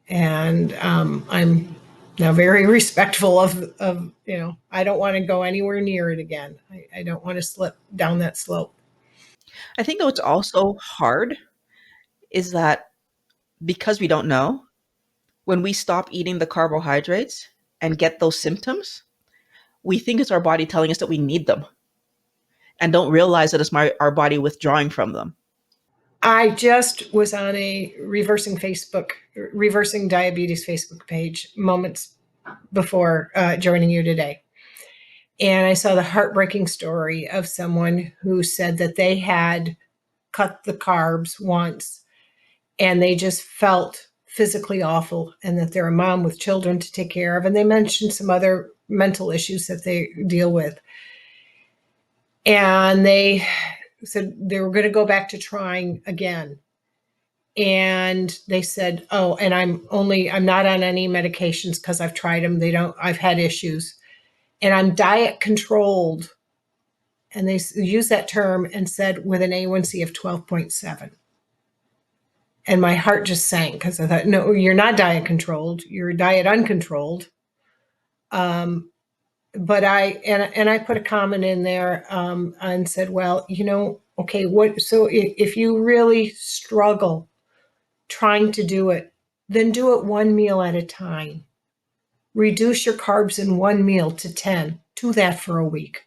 And I'm now very respectful of, I don't want to go anywhere near it again. I don't want to slip down that slope. I think what's also hard is that because we don't know, when we stop eating the carbohydrates and get those symptoms, we think it's our body telling us that we need them and don't realize that it's our body withdrawing from them. I just was on a reversing diabetes Facebook page moments before joining you today. And I saw the heartbreaking story of someone who said that they had cut the carbs once and they just felt physically awful, and that they're a mom with children to take care of. And they mentioned some other mental issues that they deal with. And they said they were going to go back to trying again. And they said, "Oh, and I'm not on any medications because I've tried them. I've had issues, and I'm diet controlled." And they used that term and said with an A1C of 12.7. And my heart just sank because I thought, no, you're not diet controlled. You're diet uncontrolled. Um, but I put a comment in there and said, well, okay, what? So if you really struggle trying to do it, then do it one meal at a time. Reduce your carbs in one meal to 10. Do that for a week.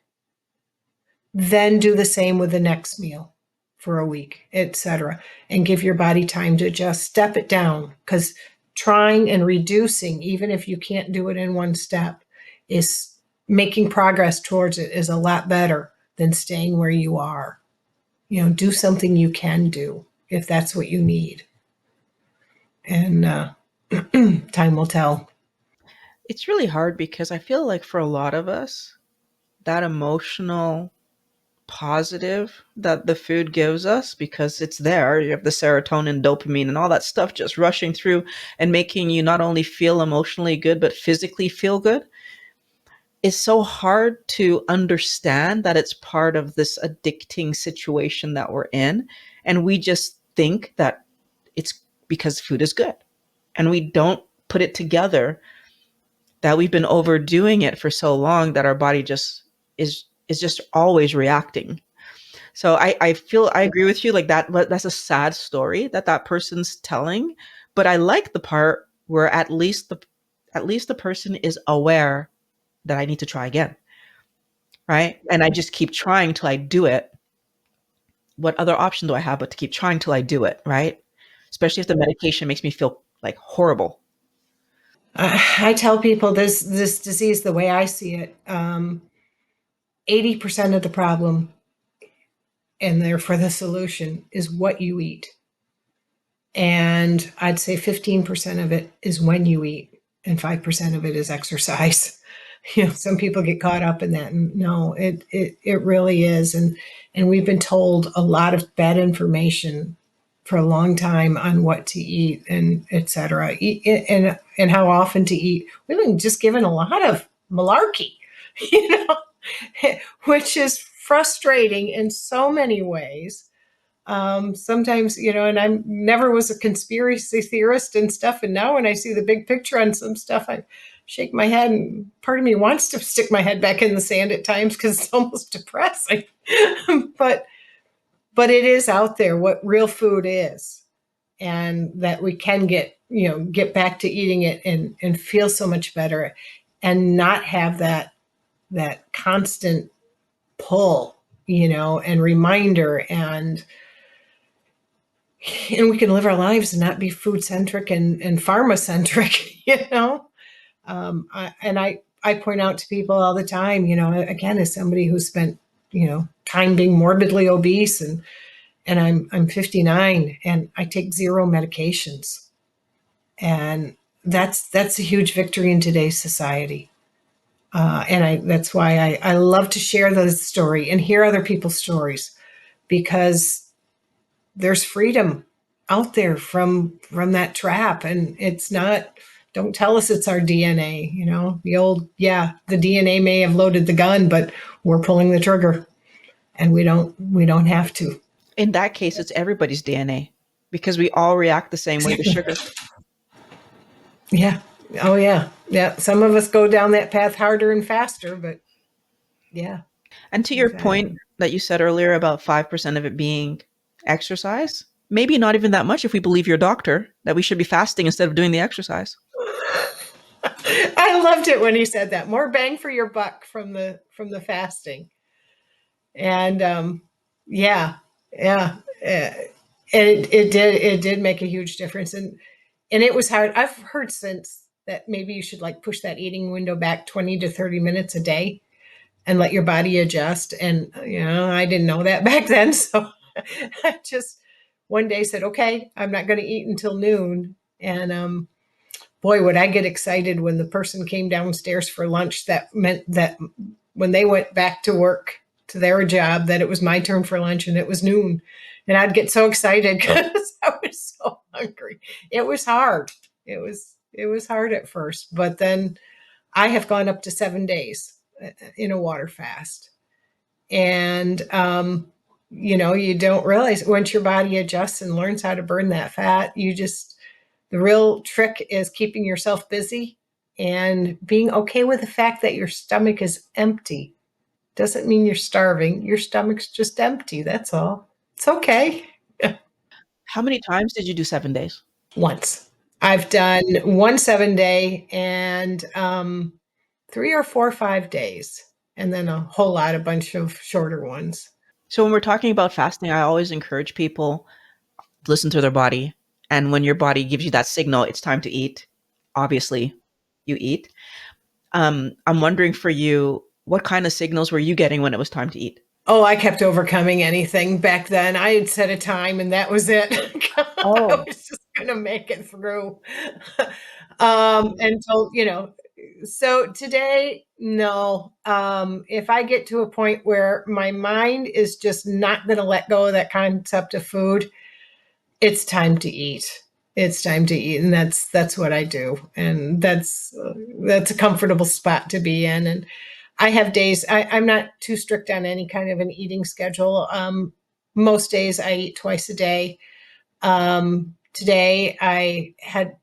Then do the same with the next meal for a week, etc. And give your body time to just step it down, because trying and reducing, even if you can't do it in one step, is making progress towards it is a lot better than staying where you are. Do something you can do if that's what you need. And time will tell. It's really hard because I feel like for a lot of us, that emotional positive that the food gives us, because it's there, you have the serotonin, dopamine, and all that stuff just rushing through and making you not only feel emotionally good, but physically feel good, is so hard to understand that it's part of this addicting situation that we're in. And we just think that it's because food is good. And we don't put it together that we've been overdoing it for so long that our body just is just always reacting. So I feel I agree with you, like that's a sad story that that person's telling, but I like the part where at least the person is aware that I need to try again, right? And I just keep trying till I do it. What other option do I have but to keep trying till I do it, right? Especially if the medication makes me feel like horrible. I tell people this disease, the way I see it, 80% of the problem and therefore the solution is what you eat. And I'd say 15% of it is when you eat, and 5% of it is exercise. Some people get caught up in that, and no, it really is. And we've been told a lot of bad information for a long time on what to eat and etc. And how often to eat. We've been just given a lot of malarkey, you know, which is frustrating in so many ways. Sometimes, and I never was a conspiracy theorist and stuff. And now when I see the big picture on some stuff, I shake my head, and part of me wants to stick my head back in the sand at times because it's almost depressing. but but it is out there what real food is, and that we can get back to eating it and feel so much better, and not have that constant pull, and reminder, and we can live our lives and not be food centric and pharma centric. I point out to people all the time, again, as somebody who spent, time being morbidly obese, and I'm 59 and I take zero medications. And that's a huge victory in today's society. That's why I love to share the story and hear other people's stories, because there's freedom out there from that trap. And it's not, don't tell us it's our DNA, the old, yeah, the DNA may have loaded the gun, but we're pulling the trigger, and we don't have to. In that case, it's everybody's DNA because we all react the same way to Exactly. sugar. Yeah. Oh yeah. Yeah. Some of us go down that path harder and faster, but yeah, And to your point exactly. that you said earlier about 5% of it being exercise, maybe not even that much if we believe your doctor that we should be fasting instead of doing the exercise. I loved it when he said that. More bang for your buck from the fasting. And yeah, yeah. It did make a huge difference. And it was hard. I've heard since that maybe you should like push that eating window back 20 to 30 minutes a day and let your body adjust. And I didn't know that back then, so I just one day said, okay, I'm not going to eat until noon. And boy, would I get excited when the person came downstairs for lunch. That meant that when they went back to work, to their job, that it was my turn for lunch and it was noon. And I'd get so excited because I was so hungry. It was hard. It was hard at first, but then I have gone up to 7 days in a water fast. And you don't realize, once your body adjusts and learns how to burn that fat, the real trick is keeping yourself busy and being okay with the fact that your stomach is empty. Doesn't mean you're starving. Your stomach's just empty. That's all. It's okay. How many times did you do 7 days? Once. I've done one 7 day and 3 or 4 5 days, and then a whole bunch of shorter ones. So when we're talking about fasting, I always encourage people to listen to their body. And when your body gives you that signal, it's time to eat. Obviously, you eat. I'm wondering for you, what kind of signals were you getting when it was time to eat? Oh, I kept overcoming anything back then. I had set a time and that was it. I Oh, was just going to make it through. Until, so today, no. If I get to a point where my mind is just not going to let go of that concept of food, it's time to eat. It's time to eat, and that's what I do, and that's a comfortable spot to be in. And I have days I'm not too strict on any kind of an eating schedule. Most days I eat twice a day. Today I had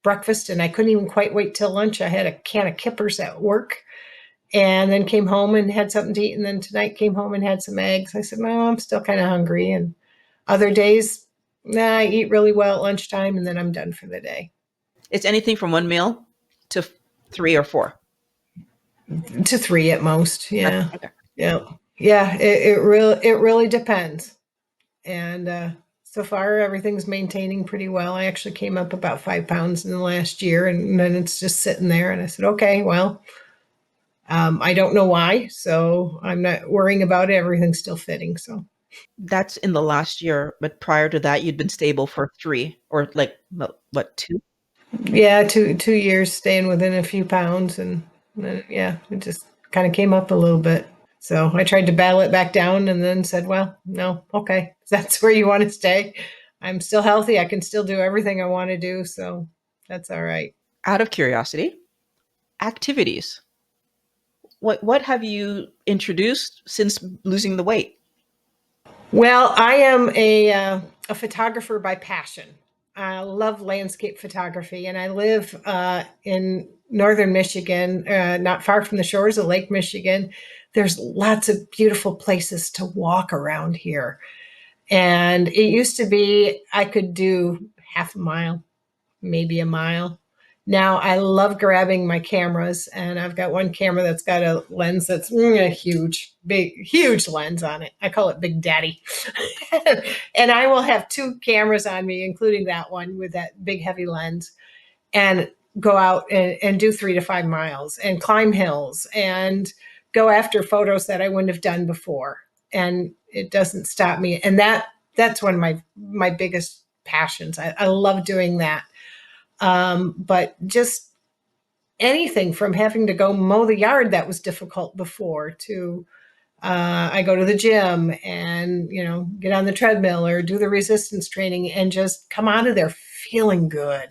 breakfast and I couldn't even quite wait till lunch. I had a can of Kippers at work, and then came home and had something to eat. And then tonight came home and had some eggs. I said, "No, I'm still kind of hungry." And other days, nah, I eat really well at lunchtime and then I'm done for the day. it's anything from one meal to 3 or 4. To three at most. Yeah. Okay. Yeah. Yeah. It really depends. And so far everything's maintaining pretty well. I actually came up about 5 pounds in the last year, and then it's just sitting there. And I said, okay, well, I don't know why. So I'm not worrying about it. Everything's still fitting. So That's in the last year, but prior to that, you'd been stable for 3 or like what, 2? yeah, 2 years staying within a few pounds. And Yeah, it just kind of came up a little bit. So I tried to battle it back down and then said, well, no, okay, if that's where you want to stay. I'm still healthy. I can still do everything I want to do. So that's all right. Out of curiosity, activities. What have you introduced since losing the weight? Well, I am a photographer by passion. I love landscape photography, and I live in northern Michigan, not far from the shores of Lake Michigan. There's lots of beautiful places to walk around here. And it used to be I could do half a mile, maybe a mile. Now I love grabbing my cameras, and I've got one camera that's got a lens that's a huge, big, huge lens on it. I call it Big Daddy. And I will have two cameras on me, including that one with that big, heavy lens, and go out and do 3 to 5 miles and climb hills and go after photos that I wouldn't have done before. And it doesn't stop me. And that's one of my biggest passions. I love doing that. But just anything from having to go mow the yard that was difficult before to I go to the gym and get on the treadmill or do the resistance training and just come out of there feeling good.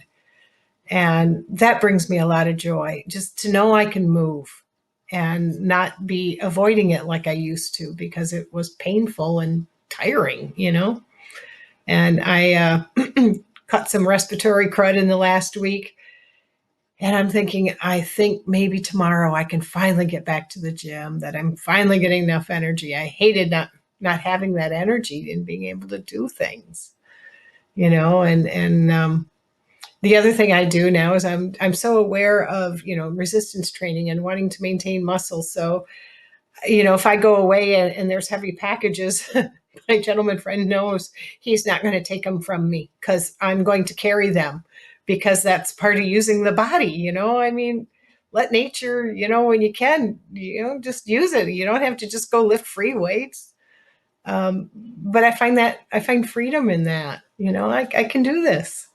And that brings me a lot of joy, just to know I can move and not be avoiding it like I used to because it was painful and tiring. And I cut some respiratory crud in the last week. And I'm thinking, I think maybe tomorrow I can finally get back to the gym, that I'm finally getting enough energy. I hated not having that energy and being able to do things. And the other thing I do now is I'm so aware of resistance training and wanting to maintain muscle. So if I go away and there's heavy packages, my gentleman friend knows he's not going to take them from me because I'm going to carry them because that's part of using the body. I mean, let nature, when you can, just use it. You don't have to just go lift free weights. But I find freedom in that. I can do this.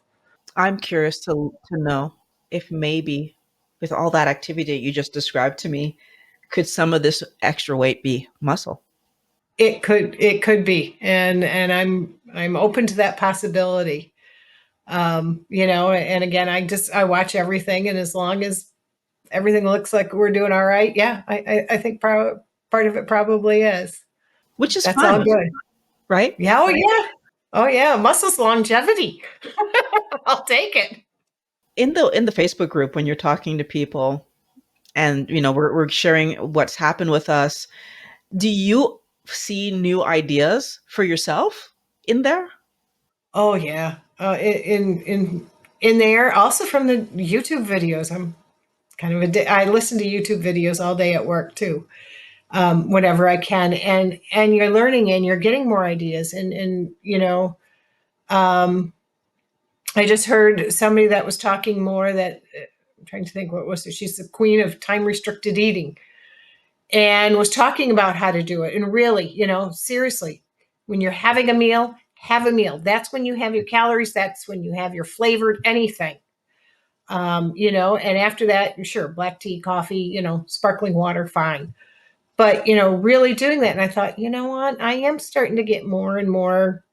I'm curious to know if maybe with all that activity you just described to me, could some of this extra weight be muscle? It could be, and I'm open to that possibility. And again, I watch everything, and as long as everything looks like we're doing all right, yeah, I think part of it probably is. Which is That's all fun, good. right? Yeah, oh yeah, muscles longevity. I'll take it. In the Facebook group when you're talking to people and we're sharing what's happened with us, do you see new ideas for yourself in there? Oh yeah, in there, also from the YouTube videos. I'm kind of I listen to YouTube videos all day at work too. Whenever I can, and you're learning and you're getting more ideas, and um, I just heard somebody that was talking more that I'm trying to think what was it. She's the queen of time restricted eating and was talking about how to do it. And really, seriously, when you're having a meal, have a meal. That's when you have your calories. That's when you have your flavored anything. And after that, sure, black tea, coffee, sparkling water, fine. But really doing that, and I thought, you know what, I am starting to get more and more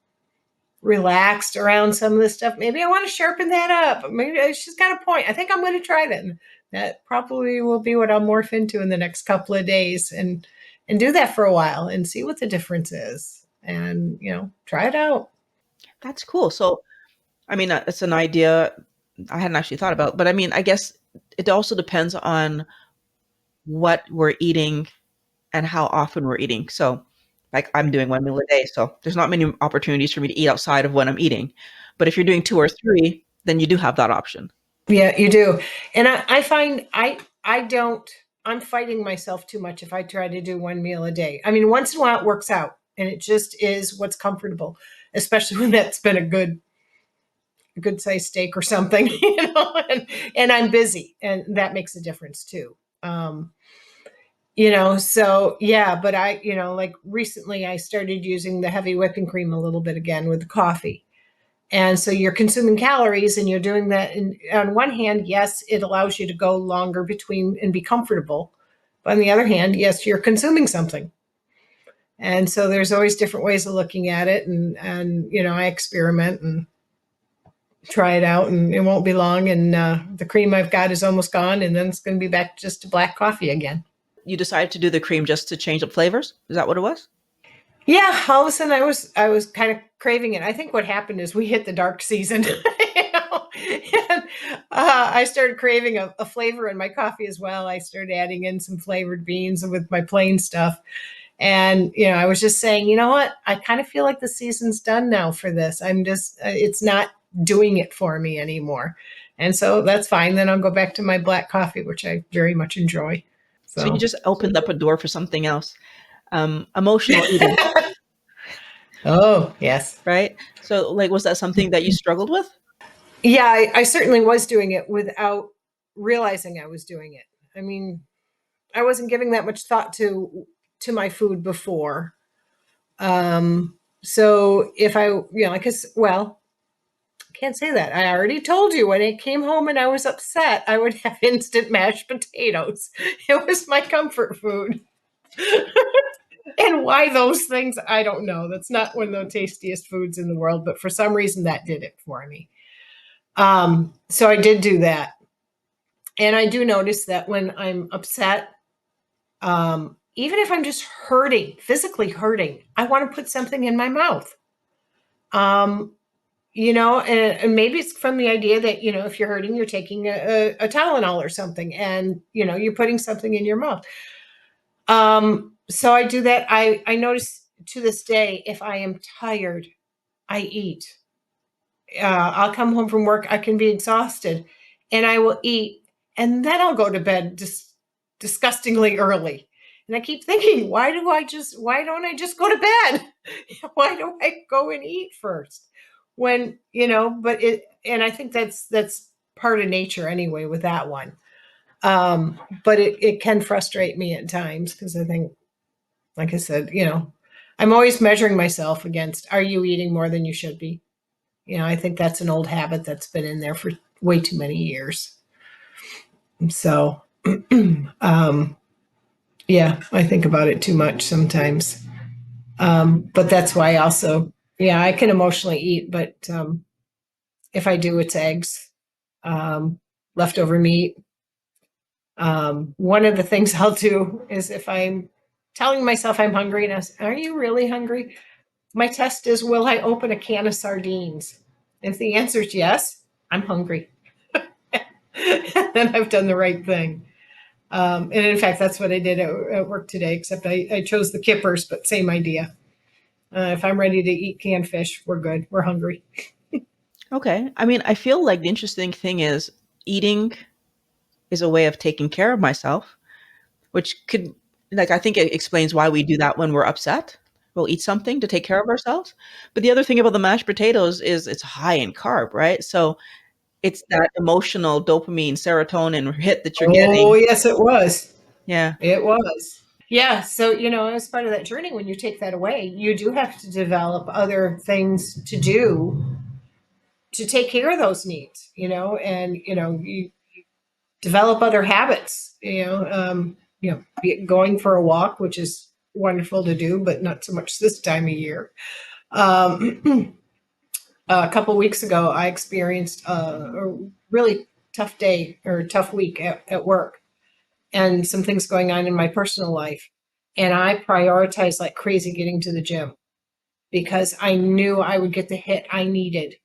relaxed around some of this stuff. Maybe I want to sharpen that up. Maybe she's got a point. I think I'm going to try that. And that probably will be what I'll morph into in the next couple of days, and do that for a while and see what the difference is, and try it out. That's cool. So, I mean, it's an idea I hadn't actually thought about, but I mean, I guess it also depends on what we're eating and how often we're eating. So, like I'm doing one meal a day, so there's not many opportunities for me to eat outside of when I'm eating. But if you're doing two or three, then you do have that option. Yeah, you do. And I find I don't I'm fighting myself too much if I try to do one meal a day. I mean, once in a while it works out and it just is what's comfortable, especially when that's been a good sized steak or something, and I'm busy and that makes a difference too. So yeah, but like recently I started using the heavy whipping cream a little bit again with the coffee. And so you're consuming calories and you're doing that. And on one hand, yes, it allows you to go longer between and be comfortable. But on the other hand, yes, you're consuming something. And so there's always different ways of looking at it. And I experiment and try it out, and it won't be long. And the cream I've got is almost gone. And then it's going to be back just to black coffee again. You decided to do the cream just to change up flavors? Is that what it was? Yeah, all of a sudden I was kind of craving it. I think what happened is we hit the dark season, and I started craving a flavor in my coffee as well. I started adding in some flavored beans with my plain stuff, and I was just saying, you know what? I kind of feel like the season's done now for this. I'm just it's not doing it for me anymore, and so that's fine. Then I'll go back to my black coffee, which I very much enjoy. So you So. just opened up a door for something else. Emotional eating, Oh, yes. right? So, like, was that something that you struggled with? Yeah, I certainly was doing it without realizing I was doing it. I mean, I wasn't giving that much thought to my food before. So if well, can't say that. I already told you when I came home and I was upset, I would have instant mashed potatoes. It was my comfort food. And why those things, I don't know. That's not one of the tastiest foods in the world, but for some reason that did it for me. So I did do that. And I do notice that when I'm upset, even if I'm just hurting, physically hurting, I want to put something in my mouth. Um, and maybe it's from the idea that, if you're hurting, you're taking a Tylenol or something, and, you're putting something in your mouth. So I do that. I notice to this day, if I am tired, I eat. I'll come home from work, I can be exhausted, and I will eat, and then I'll go to bed just disgustingly early. And I keep thinking, why don't I just go to bed? Why do I go and eat first? When, but and I think that's part of nature anyway with that one. But it can frustrate me at times because I think, like I said, I'm always measuring myself against, are you eating more than you should be? I think that's an old habit that's been in there for way too many years. So, um, yeah, I think about it too much sometimes. But that's why also, yeah, I can emotionally eat, but if I do, it's eggs, um, leftover meat. One of the things I'll do is if I'm telling myself I'm hungry, and are you really hungry? My test is, will I open a can of sardines? If the answer is yes, I'm hungry. Then I've done the right thing. And in fact, that's what I did at work today, except I chose the kippers, but same idea. If I'm ready to eat canned fish, we're good. We're hungry. Okay. I mean, I feel like the interesting thing is eating is a way of taking care of myself, which could, like, I think it explains why we do that when we're upset. We'll eat something to take care of ourselves. But the other thing about the mashed potatoes is it's high in carb, right? So it's that emotional dopamine, serotonin hit that you're Oh, getting. yes, it was. Yeah. It was. Yeah. So, as part of that journey, when you take that away, you do have to develop other things to do to take care of those needs, and, you develop other habits, going for a walk, which is wonderful to do, but not so much this time of year. Um, a couple of weeks ago, I experienced a really tough day or tough week at work, and some things going on in my personal life. And I prioritized like crazy getting to the gym because I knew I would get the hit I needed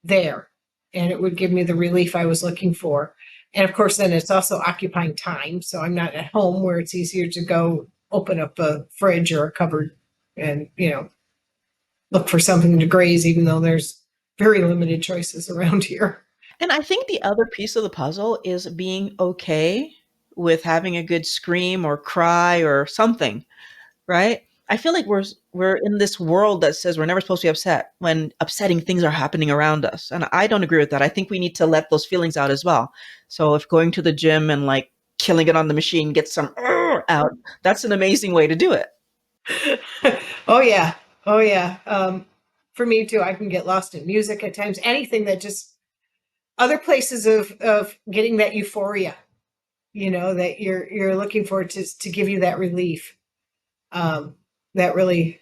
there, and it would give me the relief I was looking for. And of course, then it's also occupying time. So I'm not at home where it's easier to go open up a fridge or a cupboard and, look for something to graze, even though there's very limited choices around here. And I think the other piece of the puzzle is being okay with having a good scream or cry or something, right? I feel like we're in this world that says we're never supposed to be upset when upsetting things are happening around us. And I don't agree with that. I think we need to let those feelings out as well. So if going to the gym and like killing it on the machine gets some out, that's an amazing way to do it. Oh, yeah. Oh, yeah. for me too. I can get lost in music at times, anything that just other places of getting that euphoria, that you're looking for to give you that relief. Um, that really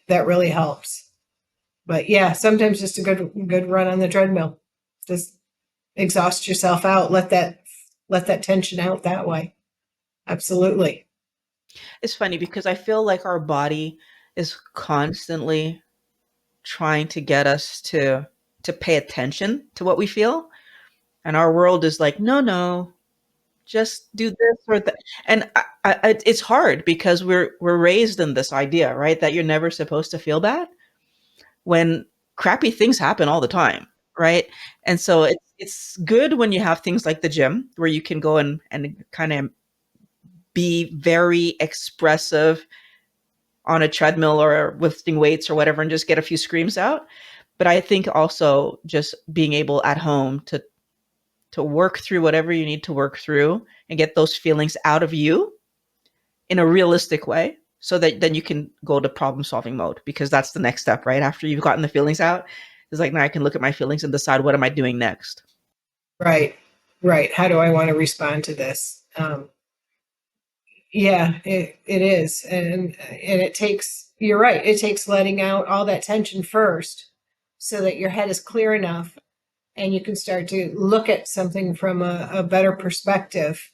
helps. But yeah, sometimes just a good run on the treadmill. Just exhaust yourself out. Let that tension out that way. Absolutely. It's funny because I feel like our body is constantly trying to get us to pay attention to what we feel, and our world is like, no, no, just do this or that. And it's hard because we're raised in this idea, right, that you're never supposed to feel bad when crappy things happen all the time, right? And so it's good when you have things like the gym where you can go and kind of be very expressive on a treadmill or lifting weights or whatever and just get a few screams out. But I think also just being able at home to work through whatever you need to work through and get those feelings out of you in a realistic way so that then you can go to problem solving mode, because that's the next step, right? After you've gotten the feelings out, it's like now I can look at my feelings and decide what am I doing next. Right. Right. How do I want to respond to this? Yeah, it is. And it takes, you're right, it takes letting out all that tension first so that your head is clear enough and you can start to look at something from a better perspective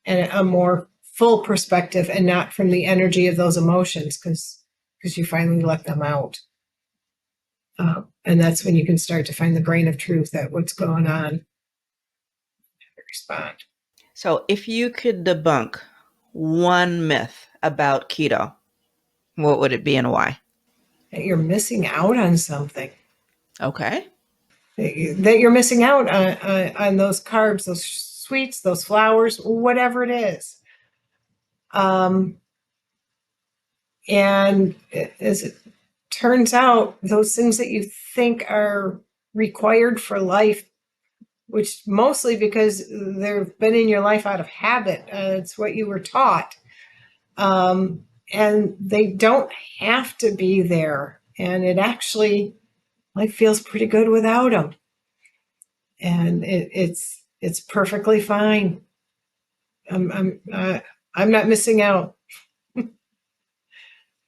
and a more full perspective, and not from the energy of those emotions, because you finally let them out. And that's when you can start to find the grain of truth at what's going on, respond. So if you could debunk one myth about keto, what would it be and why? That you're missing out on something. Okay. That you're missing out on those carbs, those sweets, those flours, whatever it is. And as it turns out, those things that you think are required for life, which mostly because they've been in your life out of habit, it's what you were taught, and they don't have to be there. And it actually, life feels pretty good without them, and it's perfectly fine. I'm not missing out,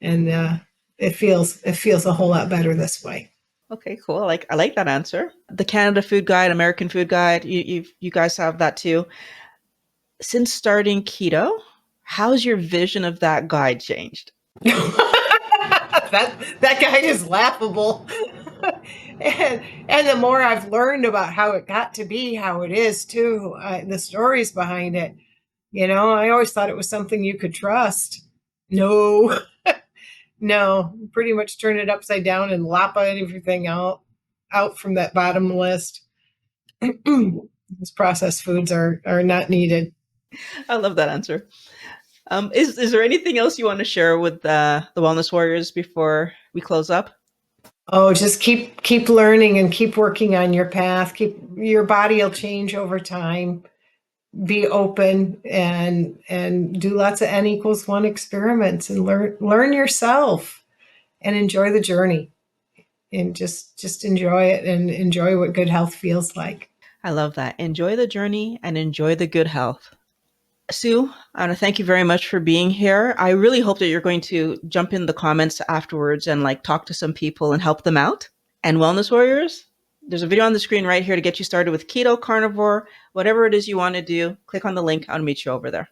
and it feels a whole lot better this way. Okay, cool. I like that answer. The Canada Food Guide, American Food Guide, you guys have that too. Since starting keto, how's your vision of that guide changed? That guy is laughable. and the more I've learned about how it got to be how it is too, the stories behind it, I always thought it was something you could trust. No, no, pretty much turn it upside down and lop everything out from that bottom list. These processed foods are not needed. I love that answer. Is there anything else you want to share with the Wellness Warriors before we close up? Oh, just keep learning and keep working on your path. Keep Your body will change over time. Be open and do lots of N=1 experiments and learn yourself and enjoy the journey, and just enjoy it and enjoy what good health feels like. I love that. Enjoy the journey and enjoy the good health. Sue, I want to thank you very much for being here. I really hope that you're going to jump in the comments afterwards and talk to some people and help them out. And Wellness Warriors, there's a video on the screen right here to get you started with keto, carnivore, whatever it is you want to do. Click on the link. I'll meet you over there.